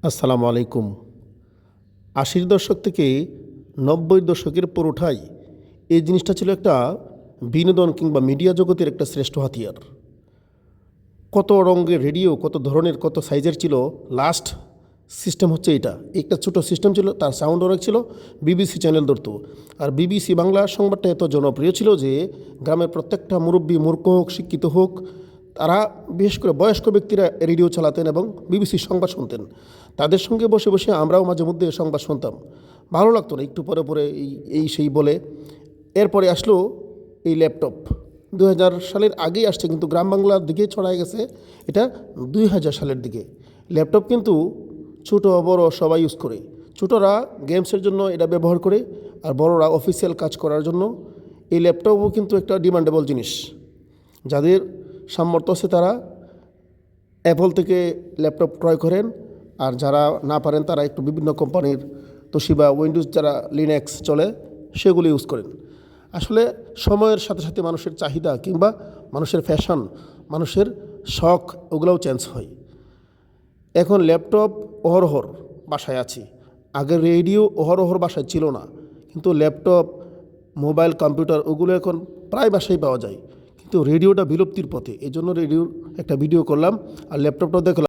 আসসালামু আলাইকুম। ৮০-র দশক থেকে ৯০-র দশকের পুরোটাই এই জিনিসটা ছিল একটা বিনোদন কিংবা মিডিয়া জগতের একটা শ্রেষ্ঠ হাতিয়ার। কত রঙের রেডিও, কত ধরনের, কত সাইজের ছিল। লাস্ট সিস্টেম হচ্ছে এটা। একটা ছোট সিস্টেম ছিল, তার সাউন্ড অনেক ছিল, বিবিসি চ্যানেল ধরতো। আর বিবিসি বাংলা সংবাদটা এত জনপ্রিয় ছিল যে গ্রামের প্রত্যেকটা মুরব্বী, মূর্খ হোক, শিক্ষিত হোক, তারা বিশেষ করে বয়স্ক ব্যক্তিরা রেডিও চালাতেন এবং বিবিসির সংবাদ শুনতেন। তাদের সঙ্গে বসে বসে আমরাও মাঝে মধ্যে সংবাদ শুনতাম। ভালো লাগতো না, একটু পরে পরে এই সেই বলে। এরপরে আসলো এই ল্যাপটপ। ২০০০ সালের আগেই আসছে, কিন্তু গ্রাম বাংলার দিকে ছড়ায় গেছে এটা ২০০০ সালের দিকে। ল্যাপটপ কিন্তু ছোটো বড় সবাই ইউজ করে। ছোটরা গেমসের জন্য এটা ব্যবহার করে, আর বড়রা অফিসিয়াল কাজ করার জন্য। এই ল্যাপটপও কিন্তু একটা ডিমান্ডেবল জিনিস। যাদের সামর্থ্য আছে তারা অ্যাপল থেকে ল্যাপটপ ক্রয় করেন, আর যারা না পারেন তারা একটু বিভিন্ন কোম্পানির তোশিবা, উইন্ডোজ, যারা লিনাক্স চলে সেগুলো ইউজ করেন। আসলে সময়ের সাথে সাথে মানুষের চাহিদা কিংবা মানুষের ফ্যাশন, মানুষের শখ, ওগুলোও চেঞ্জ হয়। এখন ল্যাপটপ অহরহর বাসায় আছে। আগে রেডিও অহরহর বাসায় ছিল না, কিন্তু ল্যাপটপ, মোবাইল, কম্পিউটার ওগুলো এখন প্রায় বাসায় পাওয়া যায়। কিন্তু রেডিওটা বিলুপ্তির পথে, এই জন্য রেডিওর একটা ভিডিও করলাম আর ল্যাপটপটাও দেখলাম।